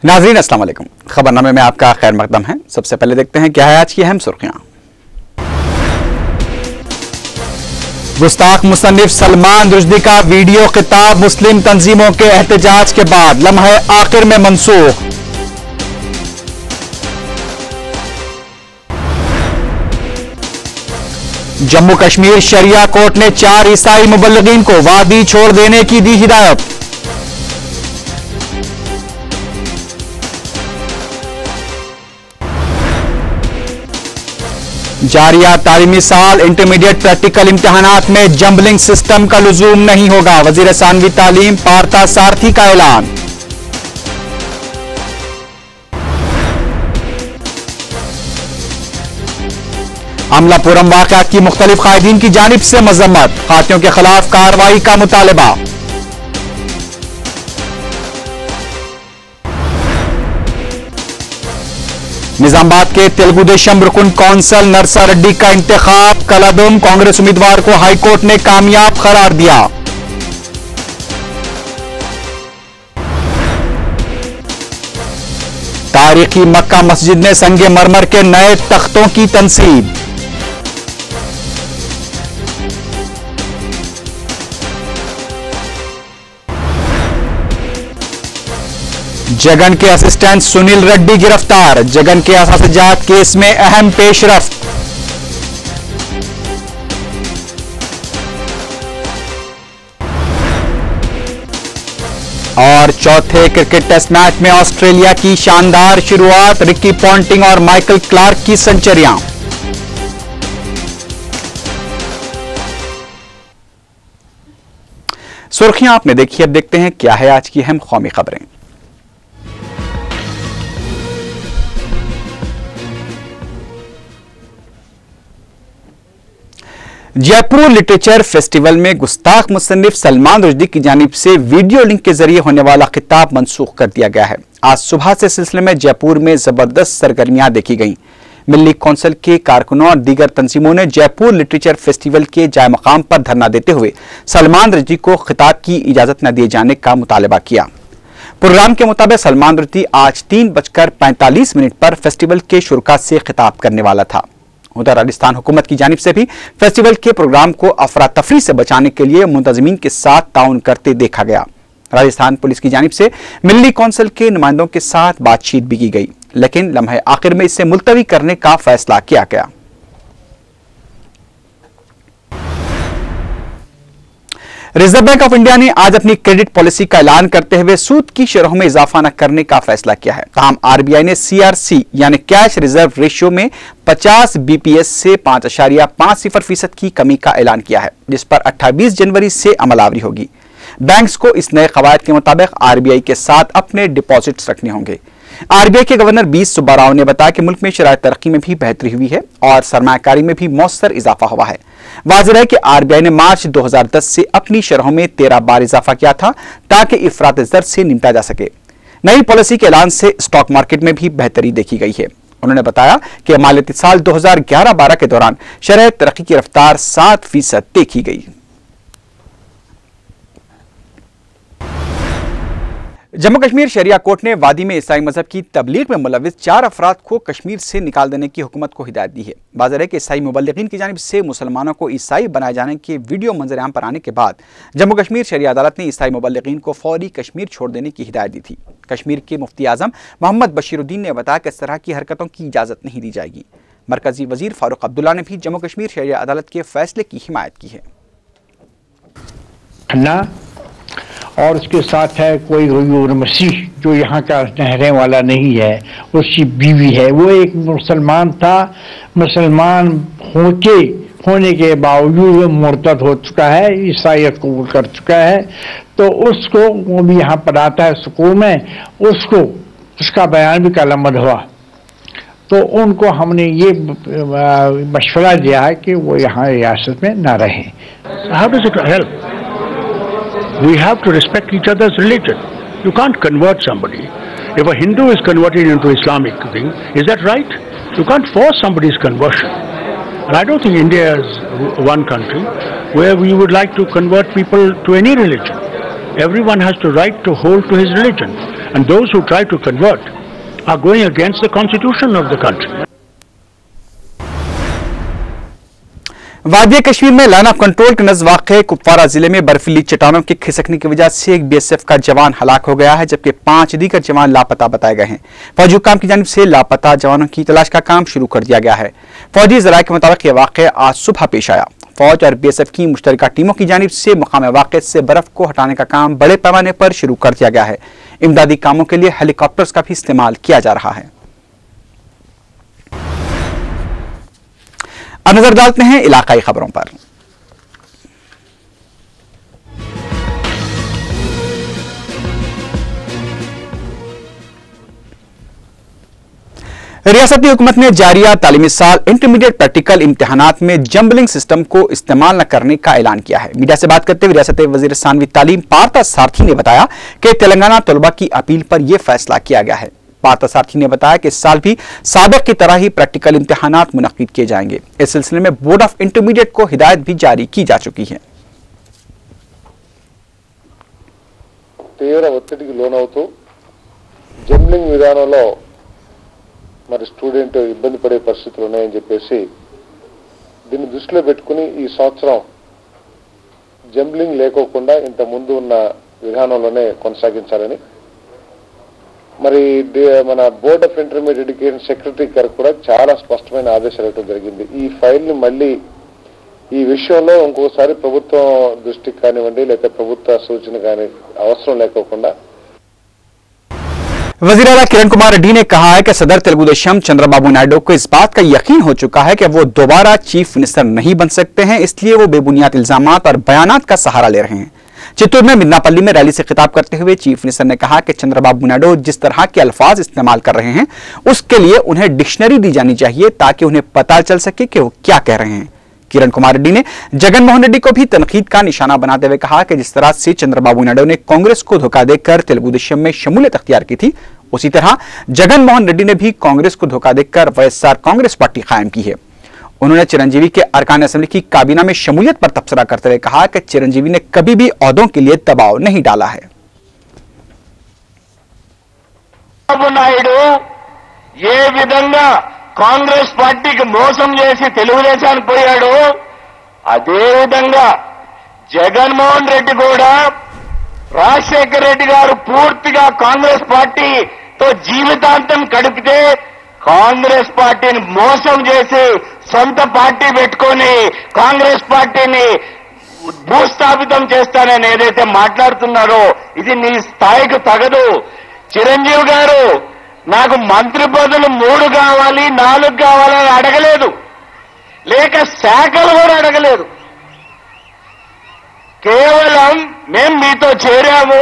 नाज़रीन अस्सलाम वालेकुम। खबरनामे में आपका खैर मकदम है। सबसे पहले देखते हैं क्या है आज की अहम सुर्खियां। गुस्ताख मुसन्निफ सलमान रुश्दी का वीडियो खिताब मुस्लिम तंजीमों के एहतजाज के बाद लम्हे आखिर में मनसूख। जम्मू कश्मीर शरिया कोर्ट ने 4 ईसाई मुबल्लिगीन को वादी छोड़ देने की दी हिदायत। जारिया तालीमी साल इंटरमीडिएट प्रैक्टिकल इम्तिहानात में जंबलिंग सिस्टम का लुजूम नहीं होगा। वजीर सानवी तालीम पार्था सारथी का ऐलान। अमलापुरम वाक़या की मुख्तलिफ कायदीन की जानिब से मजम्मत। हाथियों के खिलाफ कार्रवाई का मुतालबा। निजामाबाद के तेलुगु देशम रुकन कौंसल नरसा रेड्डी का इंतखाब कलादुम कांग्रेस उम्मीदवार को हाईकोर्ट ने कामयाब करार दिया। तारीखी मक्का मस्जिद में संगे मरमर के नए तख्तों की तनसीब। जगन के असिस्टेंट सुनील रेड्डी गिरफ्तार। जगन के असातिजात केस में अहम पेशरफ्त। और चौथे क्रिकेट टेस्ट मैच में ऑस्ट्रेलिया की शानदार शुरुआत। रिकी पॉन्टिंग और माइकल क्लार्क की सेंचुरियां। सुर्खियां आपने देखी, अब देखते हैं क्या है आज की अहम कौमी खबरें। जयपुर लिटरेचर फेस्टिवल में गुस्ताख मुसन्निफ सलमान रुश्दी की जानिब से वीडियो लिंक के जरिए होने वाला खिताब मनसूख कर दिया गया है। आज सुबह से सिलसिले में जयपुर में जबरदस्त सरगर्मियां देखी गईं। मिल्ली कौंसिल के कारकुनों और दीगर तंजीमों ने जयपुर लिटरेचर फेस्टिवल के जाय मकाम पर धरना देते हुए सलमान रुश्दी को खिताब की इजाजत न दिए जाने का मुतालबा किया। प्रोग्राम के मुताबिक सलमान रुश्दी आज 3:45 पर फेस्टिवल के शुरुका से खिताब करने वाला था। उधर राजस्थान हुकूमत की जानिब से भी फेस्टिवल के प्रोग्राम को अफरा तफरी से बचाने के लिए मुंतजिमीन के साथ ताउन करते देखा गया। राजस्थान पुलिस की जानिब से मिल्ली कौंसिल के नुमाइंदों के साथ बातचीत भी की गई, लेकिन लम्हे आखिर में इसे मुलतवी करने का फैसला किया गया। रिजर्व बैंक ऑफ इंडिया ने आज अपनी क्रेडिट पॉलिसी का ऐलान करते हुए सूद की शरहों में इजाफा न करने का फैसला किया है। ताहम आरबीआई ने सीआरसी यानी कैश रिजर्व रेशियो में 50 बीपीएस से 5.50% की कमी का ऐलान किया है, जिस पर 28 जनवरी से अमलावरी होगी। बैंक्स को इस नए कवायद के मुताबिक आरबीआई के साथ अपने डिपॉजिट्स रखने होंगे। आरबीआई के गवर्नर बी सुब्बा राव ने बताया कि मुल्क में शरायत तरक्की में भी बेहतरी हुई है और सरमायाकारी में भी मौसर इजाफा हुआ है। वाज़ेह है कि आरबीआई ने मार्च 2010 से अपनी शरहों में 13 बार इजाफा किया था ताकि इफरात ज़र से निपटा जा सके। नई पॉलिसी के ऐलान से स्टॉक मार्केट में भी बेहतरी देखी गई है। उन्होंने बताया कि मालियाती साल 2011-12 के दौरान शरह तरक्की की रफ्तार 7% देखी गई। जम्मू कश्मीर शरिया कोर्ट ने वादी में ईसाई मजहब की तबलीग में मुलविस 4 अफराद को कश्मीर से निकाल देने की हुकूमत को हिदायत दी है। वाज़ेह है कि ईसाई मुबल्लिगीन की जानिब से मुसलमानों को ईसाई बनाए जाने के वीडियो मंजर-ए-आम पर आने के बाद जम्मू कश्मीर शरिया अदालत ने ईसाई मुबल्लिगीन को फौरी कश्मीर छोड़ देने की हिदायत दी थी। कश्मीर के मुफ्ती आजम मोहम्मद बशीरुद्दीन ने बताया कि इस तरह की हरकतों की इजाज़त नहीं दी जाएगी। मरकजी वजीर फारूक अब्दुल्ला ने भी जम्मू कश्मीर शरिया अदालत के फैसले की हिमायत की है। और उसके साथ है कोई मसीह जो यहाँ का रहने वाला नहीं है, उसकी बीवी है। वो एक मुसलमान था, मुसलमान होने के बावजूद वो मुर्तद हो चुका है, ईसाईयत कबूल कर चुका है। तो उसको वो भी यहाँ पर आता है स्कूल में, उसको उसका बयान भी कलमद हुआ। तो उनको हमने ये मशवरा दिया है कि वो यहाँ रियासत में ना रहे। How does it help? We have to respect each other's religion. You can't convert somebody. If a Hindu is converted into Islamic thing, is that right? You can't force somebody's conversion. And I don't think India is one country where we would like to convert people to any religion. Everyone has the right to hold to his religion. And those who try to convert are going against the constitution of the country. वादिया कश्मीर में line of control के नजदीक वाक़ कुपवारा जिले में बर्फीली चट्टानों के खिसकने की वजह से एक बीएसएफ का जवान हलाक हो गया है, जबकि 5 दीगर जवान लापता बताए गए हैं। फौजी हुकाम की जानिब से लापता जवानों की तलाश का काम शुरू कर दिया गया है। फौजी जराये के मुताबिक यह वाक़या आज सुबह पेश आया। फौज और बीएसएफ की मुश्तरका टीमों की जानिब से मकाम वाक़े से बर्फ को हटाने का काम बड़े पैमाने पर शुरू कर दिया गया है। इमदादी कामों के लिए हेलीकॉप्टर्स का भी इस्तेमाल किया जा रहा है। अब नजर डालते हैं इलाकाई खबरों पर। रियासती हुकूमत ने जारिया तालीमी साल इंटरमीडिएट प्रैक्टिकल इम्तिहानात में जंबलिंग सिस्टम को इस्तेमाल न करने का ऐलान किया है। मीडिया से बात करते हुए रियासती वजीर सानवी तालीम पार्था सारथी ने बताया कि तेलंगाना तलबा की अपील पर यह फैसला किया गया है। पार्था सारथी ने बताया कि इस साल भी साबिक की तरह ही प्रैक्टिकल इम्तिहानात मुनक्किद किए जाएंगे। इस सिलसिले में बोर्ड ऑफ इंटरमीडिएट को हिदायत भी जारी की जा चुकी है। తీవ్ర ఒత్తిడికి లోనవుతూ జంబ్లింగ్ విధానంలో మరి స్టూడెంట్ ఇబ్బంది పడే పరిస్థితులు ఉన్నాయని చెప్పేసి దీన్ని దృష్టిలో పెట్టుకుని ఈ సంవత్సరం జంబ్లింగ్ లేకోకుండా ఇంత ముందు ఉన్న విధానంలోనే కొనసాగించాలని మరి మన board of intermediate education secretary గారు కూడా చాలా స్పష్టమైన ఆదేశాలు ఇవ్వడం జరిగింది। ఈ ఫైల్ ని మళ్ళీ ఈ విషయంలో ఇంకోసారి ప్రభుత్వం దృష్టికి కానివ్వండి లేక ప్రభుత్వ సూచన కానీ అవసరం లేకోకుండా वज़ीर आला किरण कुमार रेड्डी ने कहा है कि सदर तेलुगु देशम चंद्रबाबू नायडू को इस बात का यकीन हो चुका है कि वो दोबारा चीफ मिनिस्टर नहीं बन सकते हैं, इसलिए वो बेबुनियाद इल्जामात और बयानात का सहारा ले रहे हैं। चित्तूर में मिदनापल्ली में रैली से खिताब करते हुए चीफ मिनिस्टर ने कहा कि चंद्रबाबू नायडू जिस तरह के अल्फाज इस्तेमाल कर रहे हैं उसके लिए उन्हें डिक्शनरी दी जानी चाहिए ताकि उन्हें पता चल सके कि वो क्या कह रहे हैं। किरण कुमार रेड्डी ने जगनमोहन रेड्डी को भी तनकीद का निशाना बनाते हुए कहा कि जिस तरह से चंद्रबाबू नायडू ने कांग्रेस को धोखा देकर तेलुगु देशम में शमूलियत अख्तियार की थी, उसी तरह जगनमोहन रेड्डी ने भी कांग्रेस को धोखा देकर वाईएसआर कांग्रेस पार्टी कायम की है। उन्होंने चिरंजीवी के अरकान असेंबली की काबीना में शमूलियत पर तबसरा करते हुए कहा कि चिरंजीवी ने कभी भी ओहदों के लिए दबाव नहीं डाला है। नायडू ये विधंगा కాంగ్రెస్ పార్టీకి మోసం చేసి తెలుగుదేశానికి పోయాడు, అదే విధంగా జగన్మోహన్ రెడ్డి కూడా రాజశేఖర రెడ్డి గారు పూర్తిగా కాంగ్రెస్ పార్టీతో జీవితాంతం గడిపితే కాంగ్రెస్ పార్టీని మోసం చేసి సొంత పార్టీ పెట్టుకొని కాంగ్రెస్ పార్టీని భూస్థాపితం చేస్తానని ఏదైతే మాట్లాడుతున్నారో ఇది నీ స్థాయికి తగదు। చిరంజీవి గారు నాకు మంత్రి పదవులు 3 కావాలి 4 కావాలని అడగలేదు, లేక శాఖలు కూడా అడగలేదు। కేవలం మేము మీతో చేరాము,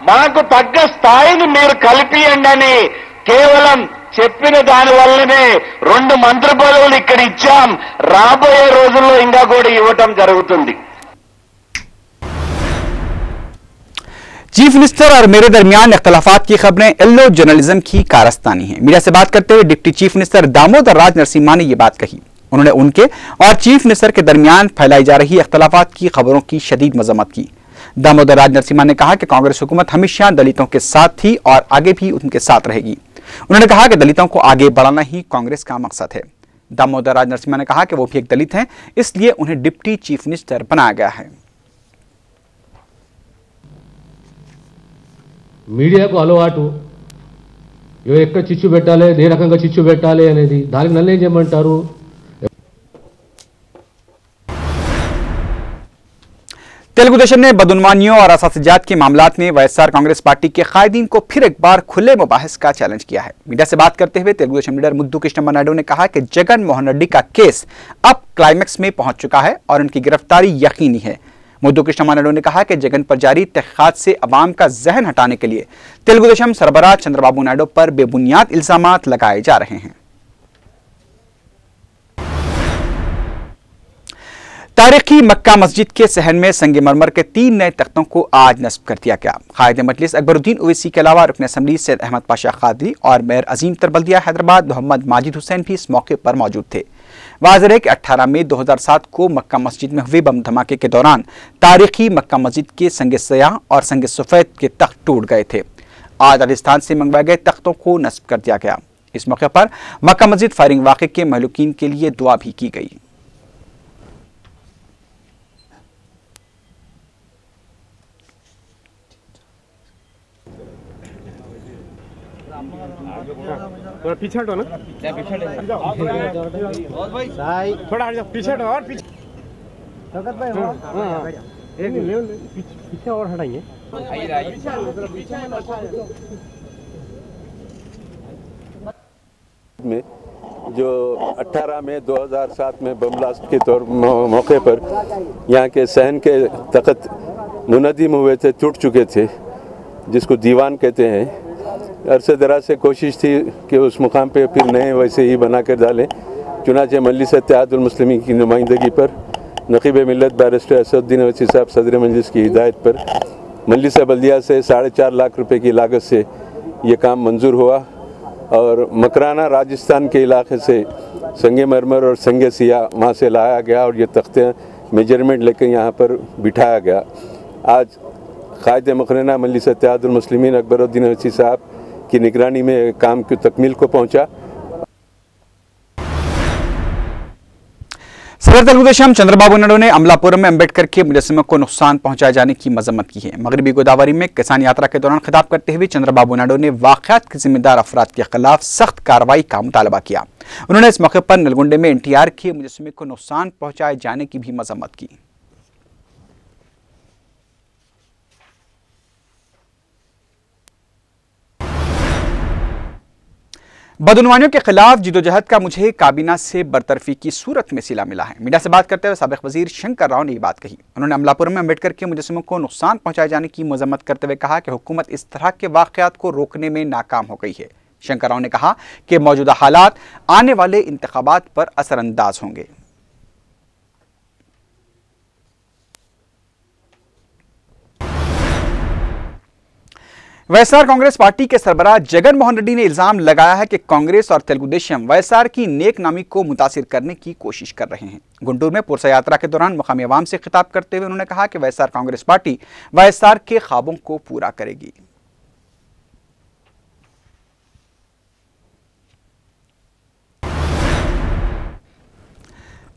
మాకు తగ్గ స్థాయిని మీరు కల్పియండి అని కేవలం చెప్పిన దాని వల్లనే 2 మంత్రి పదవులు ఇక్కడ ఇచ్చాం, రాబోయే రోజుల్లో ఇంకా కూడా ఇవ్వటం జరుగుతుంది। चीफ मिनिस्टर और मेरे दरमियान इख्तलाफात की खबरें एल्लो जर्नलिज्म की कारस्तानी हैं। मीडिया से बात करते हुए डिप्टी चीफ मिनिस्टर दामोदर राज नरसिम्हा ने यह बात कही। उन्होंने उनके और चीफ मिनिस्टर के दरमियान फैलाई जा रही इख्तलाफात की खबरों की शदीद मजम्मत की। दामोदर राज नरसिम्हा ने कहा कि कांग्रेस हुकूमत हमेशा दलितों के साथ थी और आगे भी उनके साथ रहेगी। उन्होंने कहा कि दलितों को आगे बढ़ाना ही कांग्रेस का मकसद है। दामोदर राज नरसिम्हा ने कहा कि वो भी एक दलित हैं, इसलिए उन्हें डिप्टी चीफ मिनिस्टर बनाया गया है। మీడియాకు అలవాటు ఎక్కడ చిచ్చు పెట్టాలి, ఏ రకంగా చిచ్చు పెట్టాలి అనేది, దానికి నన్ను ఏం చేయమంటారు? तेलुगु देशम ने बदउनवानियों और असातिजात के मामलात में वाईएसआर कांग्रेस पार्टी के कायदीन को फिर एक बार खुले मुबाहिस का चैलेंज किया है। मीडिया से बात करते हुए तेलुगु देशम लीडर मुद्दू कृष्णम्मा नायडू ने कहा कि जगनमोहन रेड्डी का केस अब क्लाइमैक्स में पहुंच चुका है और उनकी गिरफ्तारी यकीनी है। मुद्दू कृष्णम्मा नायडू ने कहा कि जगन पर जारी तहकीकात से अवाम का जहन हटाने के लिए तेलुगु देशम सरबराह चंद्रबाबू नायडू पर बेबुनियाद इल्जामात लगाए जा रहे हैं। तारीखी मक्का मस्जिद के सहन में संगमरमर के 3 नए तख्तों को आज नस्ब कर दिया गया। कायद मजलिस अकबरुद्दीन ओवैसी के अलावा रुकन असम्बली सैयद अहमद पाशा कादरी और मेयर अजीम तरबल्दिया हैदराबाद मोहम्मद माजिद हुसैन भी इस मौके पर मौजूद थे। वाज़ेह है कि 18 मई 2007 को मक्का मस्जिद में हुए बम धमाके के दौरान तारीखी मक्का मस्जिद के संगे सयाह और संगे सफेद के तख्त टूट गए थे। आज राजस्थान से मंगवाए गए तख्तों को नस्ब कर दिया गया। इस मौके पर मक्का मस्जिद फायरिंग वाक़े के महलूकीन के लिए दुआ भी की गई। थोड़ा पीछे हटो ना, पीछे थोड़ा हट जाओ, पीछे हटो और पीछे एक पीछे और हटाएंगे। में जो 18 मई 2007 में बम ब्लास्ट के मौके पर यहाँ के सहन के तख्त मुनद्दिम हुए थे, टूट चुके थे, जिसको दीवान कहते हैं। अरसे दराज से कोशिश थी कि उस मुकाम पे फिर नए वैसे ही बना कर डालें। चुनाचे मजलिस इत्तेहादुल मुस्लिमीन की नुमाइंदगी पर नकीब मिल्लत बैरिस्टर असदुद्दीन अवैसी साहब सदर मजलिस की हिदायत पर मजलिस बल्दिया से 4.5 लाख रुपए की लागत से ये काम मंजूर हुआ और मकराना राजस्थान के इलाके से संगे मरमर और संगे सिया वहाँ से लाया गया और ये तख्ते मेजरमेंट लेकर यहाँ पर बिठाया गया। आज कायद मकराना मजलिस इत्तेहादुल मुस्लिमीन अकबरुद्दीन अवैसी साहब की निगरानी में काम की तकमील को पहुँचा। सदर तेलुगुदेशम चंद्रबाबू नायडू ने अमलापुरम में अंबेडकर के मुजस्समे को नुकसान पहुंचाए जाने की मजम्मत की है। मगरबी गोदावरी में किसान यात्रा के दौरान खिताब करते हुए चंद्रबाबू नायडू ने वाक़यात के जिम्मेदार अफराद के खिलाफ सख्त कार्रवाई का मुतालबा किया। उन्होंने इस मौके पर नलगुंडे में NTR के मुजस्समे को नुकसान पहुंचाए जाने की भी मजम्मत की। बदउनवानियों के खिलाफ जिदोजहद का मुझे काबीना से बरतरफी की सूरत में सिला मिला है। मीडिया से बात करते हुए साबिक वजीर शंकर राव ने ये बात कही। उन्होंने अमलापुरम में अंबेडकर के मुजस्समों को नुकसान पहुंचाए जाने की मजम्मत करते हुए कहा कि हुकूमत इस तरह के वाक़यात को रोकने में नाकाम हो गई है। शंकर राव ने कहा कि मौजूदा हालात आने वाले इंतखाबात पर असरअंदाज होंगे। वाईएसआर कांग्रेस पार्टी के सरबराह जगन मोहन रेड्डी ने इल्जाम लगाया है कि कांग्रेस और तेलुगुदेशम वाईएसआर की नेक नामी को मुतासिर करने की कोशिश कर रहे हैं। गुंटूर में पुरसा यात्रा के दौरान मुकामी अवाम से खिताब करते हुए उन्होंने कहा कि वाईएसआर कांग्रेस पार्टी वाईएसआर के ख्वाबों को पूरा करेगी।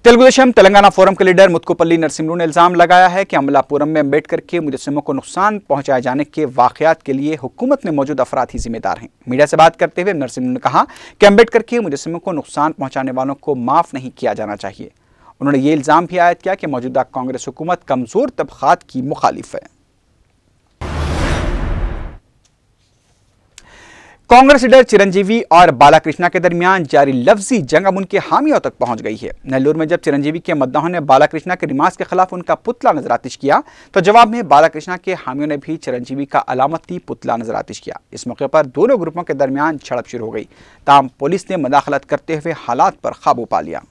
तेलुगुदेशम तेलंगाना फोरम के लीडर मुत्कुपल्ली नरसिम्हू ने इल्जाम लगाया है कि अमलापुरम में अंबेडकर के मुजस्समों को नुकसान पहुंचाए जाने के वाक़यात के लिए हुकूमत में मौजूद अफराद ही जिम्मेदार हैं। मीडिया से बात करते हुए नरसिम्हू ने कहा कि अंबेडकर के मुजस्समों को नुकसान पहुंचाने वालों को माफ नहीं किया जाना चाहिए। उन्होंने ये इल्जाम भी आयद किया कि मौजूदा कांग्रेस हुकूमत कमजोर तबकात की मुखालिफ है। कांग्रेस लीडर चिरंजीवी और बालाकृष्णा के दरमियान जारी लफ्जी जंग अब उनके हामियों तक पहुंच गई है। नेल्लूर में जब चिरंजीवी के मद्दाहों ने बालाकृष्णा के रिमार्क्स के खिलाफ उनका पुतला नजरातिश किया तो जवाब में बालाकृष्णा के हामियों ने भी चिरंजीवी का अलामती पुतला नजरातिश किया। इस मौके पर दोनों ग्रुपों के दरमियान झड़प शुरू हो गई। ताहम पुलिस ने मुदाखलत करते हुए हालात पर काबू पा लिया।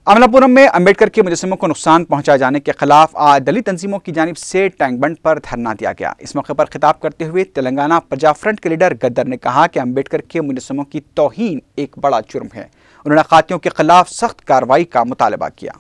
अमलापुरम में अंबेडकर के मुजस्समों को नुकसान पहुंचाए जाने के खिलाफ आज दलित तंजीमों की जानिब से टैंक बंड पर धरना दिया गया। इस मौके पर खिताब करते हुए तेलंगाना प्रजा फ्रंट के लीडर गद्दर ने कहा कि अंबेडकर के मुजस्समों की तौहीन एक बड़ा जुर्म है। उन्होंने खातियों के खिलाफ सख्त कार्रवाई का मुतालबा किया।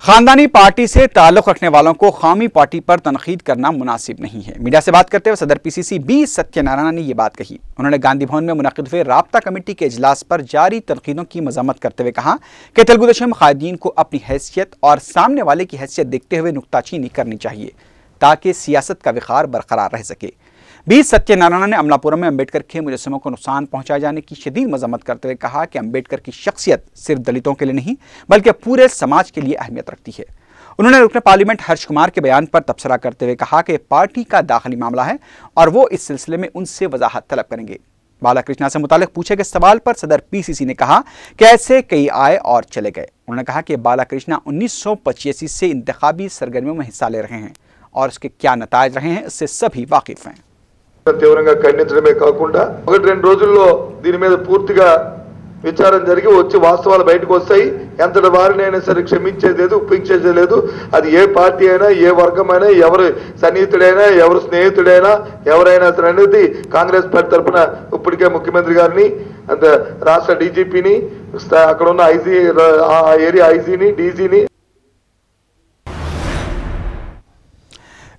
खानदानी पार्टी से ताल्लुक रखने वालों को कौमी पार्टी पर तनकीद करना मुनासिब नहीं है। मीडिया से बात करते हुए सदर PCC बी सत्यनारायण ने यह बात कही। उन्होंने गांधी भवन में मुनक़िद हुए राब्ता कमेटी के इजलास पर जारी तनकीदों की मजम्मत करते हुए कहा कि तेलुगुदेशम कायदीन को अपनी हैसियत और सामने वाले की हैसियत देखते हुए नुक्ताचीनी करनी चाहिए ताकि सियासत का विकार बरकरार रह सके। बी सत्यनारायण ने अमलापुरम में अंबेडकर के मुजस्समों को नुकसान पहुंचाए जाने की शदीद मजम्मत करते हुए कहा कि अंबेडकर की शख्सियत सिर्फ दलितों के लिए नहीं बल्कि पूरे समाज के लिए अहमियत रखती है। उन्होंने रुकन पार्लियामेंट हर्ष कुमार के बयान पर तबसरा करते हुए कहा कि पार्टी का दाखिली मामला है और वो इस सिलसिले में उनसे वजाहत तलब करेंगे। बालाकृष्णा से मुतालिक पूछे गए सवाल पर सदर PCC ने कहा कि ऐसे कई आए और चले गए। उन्होंने कहा कि बालाकृष्णा 1985 से इंतखाबी सरगर्मियों में हिस्सा ले रहे हैं और उसके क्या नतायज रहे हैं इससे सभी वाकिफ हैं। తీవ్రంగా ఖండించడమే కాకుండా 1-2 రోజుల్లో దీని మీద పూర్తిగా విచారణ జరిగి వచ్చి వాస్తవాలు బయటకు వస్తాయి. ఎంతటి వారినైనా సరే క్షమించేది లేదు, ఉపేక్షించేది లేదు. అది ఏ పార్టీ అయినా, ఏ వర్గమైనా, ఎవరు సన్నిహితుడైనా, ఎవరు స్నేహితుడైనా, ఎవరైనా సరే అనేది కాంగ్రెస్ పార్టీ తరఫున ఇప్పటికే ముఖ్యమంత్రి గారిని, రాష్ట్ర డీజీపీని, అక్కడ ఉన్న ఐజీ, ఆ ఏరియా ఐజీని, డీజీని.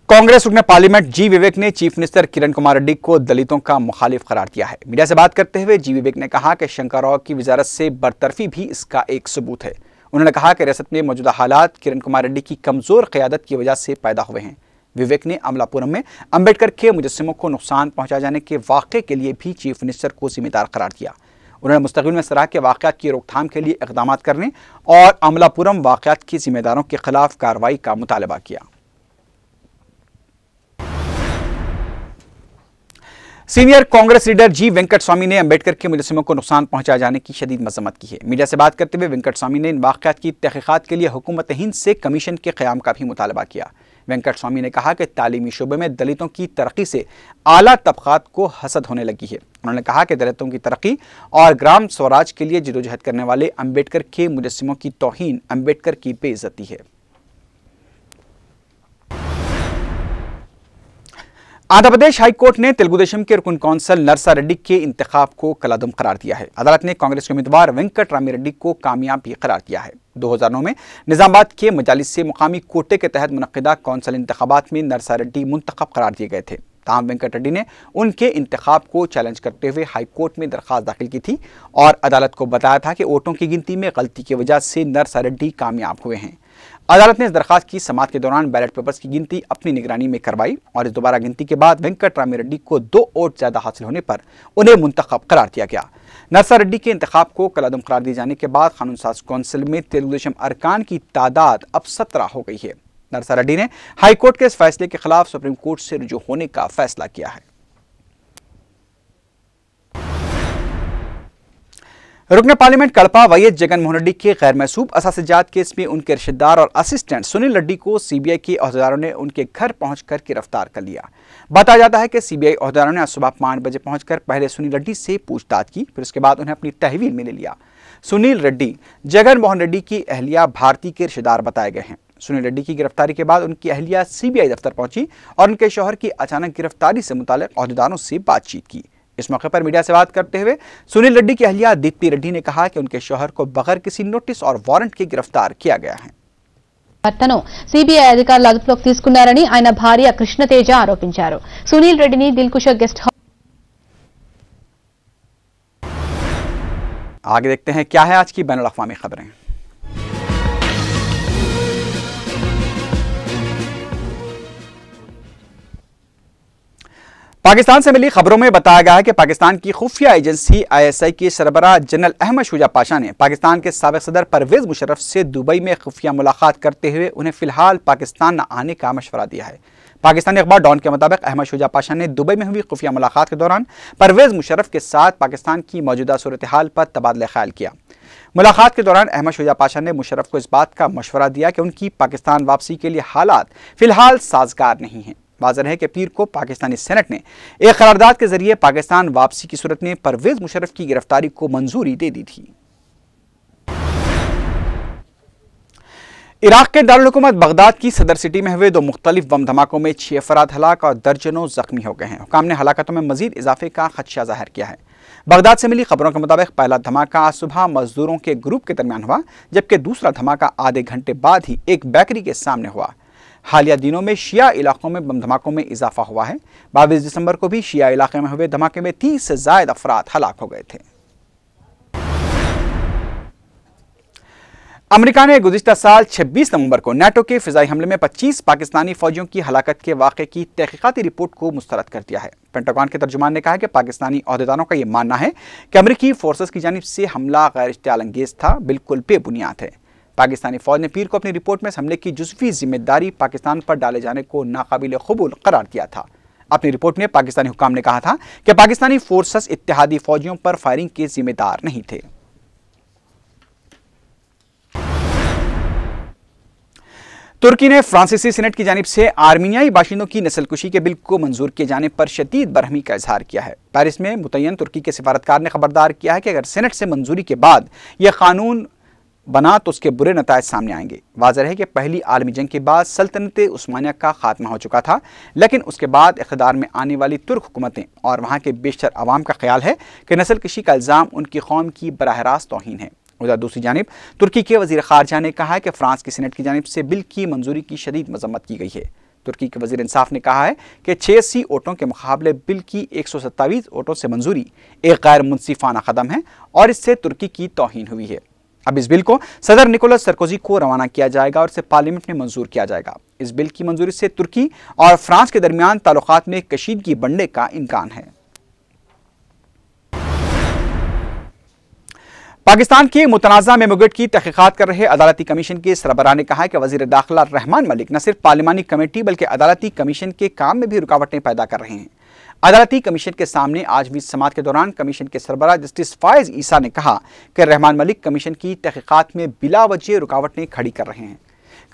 कांग्रेस रुकन पार्लियामेंट जी विवेक ने चीफ मिनिस्टर किरण कुमार रेड्डी को दलितों का मुखालिफ करार दिया है। मीडिया से बात करते हुए जी विवेक ने कहा कि शंकर राव की वजारत से बरतरफी भी इसका एक सबूत है। उन्होंने कहा कि रियासत में मौजूदा हालात किरण कुमार रेड्डी की कमजोर क़यादत की वजह से पैदा हुए हैं। विवेक ने अमलापुरम में अंबेडकर के मुजस्सिमों को नुकसान पहुंचाए जाने के वाक़े के लिए भी चीफ मिनिस्टर को जिम्मेदार करार दिया। उन्होंने मुस्तक़बिल में सराह के वाक़यात की रोकथाम के लिए इक़दाम करने और अमलापुरम वाक़यात के जिम्मेदारों के खिलाफ कार्रवाई का मुतालबा किया। सीनियर कांग्रेस लीडर जी वेंकट स्वामी ने अंबेडकर के मुजस्सिमों को नुकसान पहुंचाए जाने की शदीद मजम्मत की है। मीडिया से बात करते हुए वेंकट स्वामी ने इन वाक़यात की तहक़ीक़ात के लिए हुकूमत हिंद से कमीशन के क़याम का भी मुतालबा किया। वेंकट स्वामी ने कहा कि तालीमी शोबे में दलितों की तरक्की से आला तबक़ात को हसद होने लगी है। उन्होंने कहा कि दलितों की तरक्की और ग्राम स्वराज के लिए जदोजहद करने वाले अंबेडकर के मुजस्सिमों की तौहीन अंबेडकर की बेइज्जती है। आंध्र प्रदेश हाई कोर्ट ने तेलुगुदेशम के रुकन कौंसल नरसा रेड्डी के इंतखाब को कलादम करार दिया है। अदालत ने कांग्रेस के उम्मीदवार वेंकट रामी रेड्डी को कामयाब भी करार दिया है। 2009 में निजामाबाद के मजालिस से मुकामी कोटे के तहत मुनक्किदा कौंसल इंतखाबात में नरसा रेड्डी मुंतखब करार दिए गए थे। ताहम वेंकट रेड्डी ने उनके इंतखाब को चैलेंज करते हुए हाई कोर्ट में दरख्वास्त दाखिल की थी और अदालत को बताया था कि वोटों की गिनती में गलती की वजह से नरसा रेड्डी कामयाब हुए हैं। अदालत ने इस दरखास्त की समाअत के दौरान बैलेट पेपर्स की गिनती अपनी निगरानी में करवाई और इस दोबारा गिनती के बाद वेंकट रामी रेड्डी को 2 वोट ज्यादा हासिल होने पर उन्हें मुंतखब करार दिया गया। नरसा रेड्डी के इंतखाब को कलादम करार दिए जाने के बाद कानून साज कौंसिल में तेलुगुदेशम अरकान की तादाद अब 17 हो गई है। नरसा रेड्डी ने हाईकोर्ट के इस फैसले के खिलाफ सुप्रीम कोर्ट से रुजू होने का फैसला किया है। रुकन पार्लियामेंट कड़पा वैएस जगन मोहन रेड्डी के गैर महसूब असासिजात केस में उनके रिश्तेदार और असिस्टेंट सुनील रेड्डी को सीबीआई के अहदेदारों ने उनके घर पहुंचकर गिरफ्तार कर लिया। बताया जाता है कि सीबीआई अहदेदारों ने आज सुबह 5 बजे पहुंचकर पहले सुनील रेड्डी से पूछताछ की, फिर उसके बाद उन्हें अपनी तहवील में ले लिया। सुनील रेड्डी जगन मोहन रेड्डी की अहलिया भारती के रिश्तेदार बताए गए हैं। सुनील रेड्डी की गिरफ्तारी के बाद उनकी अहलिया सीबीआई दफ्तर पहुंची और उनके शौहर की अचानक गिरफ्तारी से मुताल्लिक अहदेदारों से बातचीत की। इस मौके पर मीडिया से बात करते हुए सुनील रेड्डी की अहलिया दीप्ति रेड्डी ने कहा कि उनके शौहर को बगैर किसी नोटिस और वारंट के गिरफ्तार किया गया है। భర్తను सीबीआई అధికారులు అదుపులోకి తీసుకున్నారని ఆయన భార్య కృష్ణతేజ ఆరోపించారు। సునీల్ రెడ్డిని దిల్కుష గెస్ట్ హౌస్। आगे देखते हैं क्या है आज की बैनुल अक़वामी खबरें। पाकिस्तान से मिली खबरों में बताया गया है कि पाकिस्तान की खुफिया एजेंसी ISI के सरबराह जनरल अहमद शुजा पाशा ने पाकिस्तान के साबिक़ सदर परवेज मुशर्रफ से दुबई में खुफिया मुलाकात करते हुए उन्हें फिलहाल पाकिस्तान न आने का मशवरा दिया है। पाकिस्तानी अखबार डॉन के मुताबिक अहमद शुजा पाशा ने दुबई में हुई खुफिया मुलाकात के दौरान परवेज मुशर्रफ के साथ पाकिस्तान की मौजूदा सूरत हाल पर तबादला ख्याल किया। मुलाकात के दौरान अहमद शुजा पाशा ने मुशर्रफ को इस बात का मशवरा दिया कि उनकी पाकिस्तान वापसी के लिए हालात फिलहाल साजगार नहीं हैं। वाज़ेह है कि पीर को पाकिस्तानी सेनेट ने एक करारदाद के जरिए पाकिस्तान वापसी की सूरत में परवेज मुशर्रफ की गिरफ्तारी को मंजूरी दे दी थी। इराक के दारुल हुकूमत बगदाद की सदर सिटी में हुए 2 मुख्तलिफ बम धमाकों में 6 अफराद हलाक और दर्जनों जख्मी हो गए हैं। हुकाम ने हलाकतों में मजीद इजाफे का खदशा जाहिर किया है। बगदाद से मिली खबरों के मुताबिक पहला धमाका आज सुबह मजदूरों के ग्रुप के दरमियान हुआ, जबकि दूसरा धमाका आधे घंटे बाद ही एक बेकरी के सामने हुआ। हालिया दिनों में शिया इलाकों में बम धमाकों में इजाफा हुआ है। 22 दिसंबर को भी शिया इलाके में हुए धमाके में 30 से ज्यादा अफराद हलाक हो गए थे। अमेरिका ने गुज़िश्ता साल 26 नवंबर को नाटो के फिजाई हमले में 25 पाकिस्तानी फौजियों की हलाकत के वाक़े की तहकीकाती रिपोर्ट को मुस्तरद कर दिया है। पेंटागन के तर्जुमान ने कहा कि पाकिस्तानी अहदेदारों का यह मानना है कि अमेरिकी फोर्सेस की जानिब से हमला गैर इश्तियाल अंगेज था, बिल्कुल बेबुनियाद है। पाकिस्तानी फौज ने पीर को अपनी रिपोर्ट में हमले की जुज़वी जिम्मेदारी पाकिस्तान पर डाले जाने को नाकाबिल कबूल करार दिया था। अपनी रिपोर्ट में पाकिस्तानी हुकाम ने कहा था कि पाकिस्तानी फोर्सेस इत्तेहादी फौजियों पर फायरिंग के जिम्मेदार नहीं थे। तुर्की ने फ्रांसीसी सीनेट की जानिब से आर्मीनियाई बाशिंदों की नस्लकुशी के बिल को मंजूर किए जाने पर शदीद बरहमी का इजहार किया है। पेरिस में मुतय्यन तुर्की के सिफारतकार ने खबरदार किया है कि अगर सीनेट से मंजूरी के बाद यह कानून बना तो उसके बुरे नतायज सामने आएंगे। वाज़ेह है कि पहली आलमी जंग के बाद सल्तनत उस्मानिया का खात्मा हो चुका था, लेकिन उसके बाद इक़्तिदार में आने वाली तुर्क हुकूमतें और वहाँ के बेशतर अवाम का ख्याल है कि नस्लकशी का इल्ज़ाम उनकी कौम की बराह रास्त तौहीन है। उधर दूसरी जानिब तुर्की के वज़ीर ख़ारजा ने कहा है कि फ्रांस की सीनेट की जानिब से बिल की मंजूरी की शदीद मजम्मत की गई है। तुर्की के वज़ीर इंसाफ ने कहा है कि 86 वोटों के मुकाबले बिल की 127 वोटों से मंजूरी एक गैर मुनसिफाना कदम है और इससे तुर्की की तौहीन हुई है। अब इस बिल को सदर निकोलस सरकोजी को रवाना किया जाएगा और इसे पार्लियामेंट में मंजूर किया जाएगा। इस बिल की मंजूरी से तुर्की और फ्रांस के दरमियान ताल्लुकात में कशीदगी बढ़ने का इम्कान है। पाकिस्तान के मुतनाज़ा मेमोगेट की तहकीकात कर रहे अदालती कमीशन के सरबराह ने कहा है कि वज़ीर दाखिला रहमान मलिक न सिर्फ पार्लिमानी कमेटी बल्कि अदालती कमीशन के काम में भी रुकावटें पैदा कर रहे हैं। अदालती कमीशन के सामने आज हुई समाअत के दौरान कमीशन के सरबराह जस्टिस फायज ईसा ने कहा कि रहमान मलिक कमीशन की तहकीकात में बिला वजह रुकावटें खड़ी कर रहे हैं।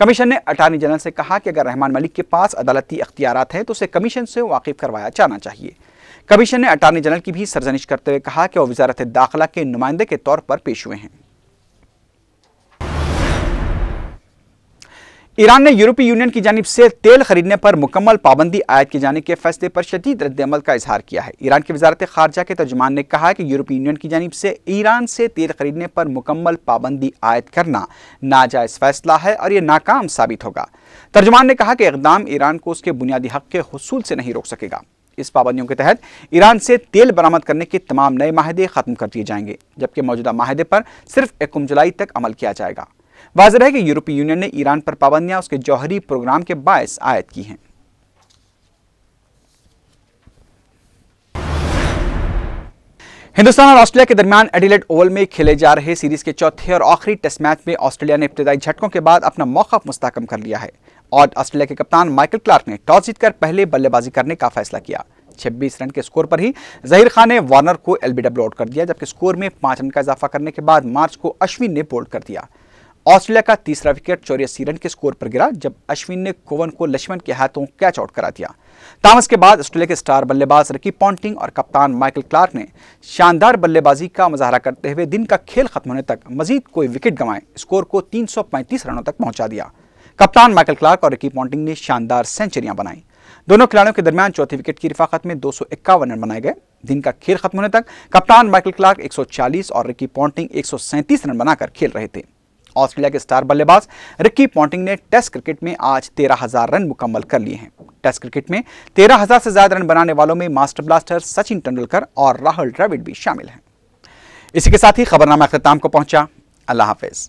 कमीशन ने अटार्नी जनरल से कहा कि अगर रहमान मलिक के पास अदालती अख्तियारात हैं तो उसे कमीशन से वाकिफ करवाया जाना चाहिए। कमीशन ने अटार्नी जनरल की भी सरजनिश करते हुए कहा कि वह वजारत दाखिला के नुमाइंदे के तौर पर पेश हुए हैं। ईरान ने यूरोपीय यूनियन की जानिब से तेल खरीदने पर मुकम्मल पाबंदी आयद किए जाने के फैसले पर शदीद रद्द-ए-अमल का इजहार किया है। ईरान की वजारत खारजा के तर्जुमान ने कहा कि यूरोपीय यूनियन की जानिब से ईरान से तेल खरीदने पर मुकम्मल पाबंदी आयद करना नाजायज फैसला है और यह नाकाम साबित होगा। तर्जुमान ने कहा कि इक़दाम ईरान को उसके बुनियादी हक के हुसूल से नहीं रोक सकेगा। इस पाबंदियों के तहत ईरान से तेल बरामद करने के तमाम नए माहदे खत्म कर दिए जाएंगे, जबकि मौजूदा माहदे पर सिर्फ 1 जुलाई तक अमल किया जाएगा। वाज़ेह है कि यूरोपीय यूनियन ने ईरान पर पाबंदियां उसके जौहरी प्रोग्राम के बायस आयद की हैं। हिंदुस्तान और ऑस्ट्रेलिया के दरमियान एडिलेड ओवल में खेले जा रहे सीरीज के चौथे और आखिरी टेस्ट मैच में ऑस्ट्रेलिया ने इब्तदाई झटकों के बाद अपना मौक़िफ़ मुस्तहकम कर लिया है और ऑस्ट्रेलिया के कप्तान माइकल क्लार्क ने टॉस जीतकर पहले बल्लेबाजी करने का फैसला किया। 26 रन के स्कोर पर ही ज़हीर खान ने वार्नर को एलबीडब्ल्यू आउट कर दिया, जबकि स्कोर में 5 रन का इजाफा करने के बाद मार्च को अश्विन ने बोल्ड कर दिया। ऑस्ट्रेलिया का तीसरा विकेट 84 रन के स्कोर पर गिरा जब अश्विन ने कोवन को लक्ष्मण के हाथों कैच आउट करा दिया। तामस के बाद ऑस्ट्रेलिया के स्टार बल्लेबाज रिकी पॉन्टिंग और कप्तान माइकल क्लार्क ने शानदार बल्लेबाजी का मुजाहरा करते हुए दिन का खेल खत्म होने तक मजीद कोई विकेट गंवाए स्कोर को 335 रनों तक पहुंचा दिया। कप्तान माइकल क्लार्क और रिकी पॉन्टिंग ने शानदार सेंचुरियां बनाई। दोनों खिलाड़ियों के दरमियान चौथे विकेट की रिफाकत में 251 रन बनाए गए। दिन का खेल खत्म होने तक कप्तान माइकल क्लार्क 140 और रिकी पॉन्टिंग 137 रन बनाकर खेल रहे थे। ऑस्ट्रेलिया के स्टार बल्लेबाज रिकी पॉन्टिंग ने टेस्ट क्रिकेट में आज 13,000 रन मुकम्मल कर लिए हैं। टेस्ट क्रिकेट में 13,000 से ज्यादा रन बनाने वालों में मास्टर ब्लास्टर सचिन तेंदुलकर और राहुल द्रविड़ भी शामिल हैं। इसी के साथ ही खबरनामा अख्ताम को पहुंचा। अल्लाह हाफिज।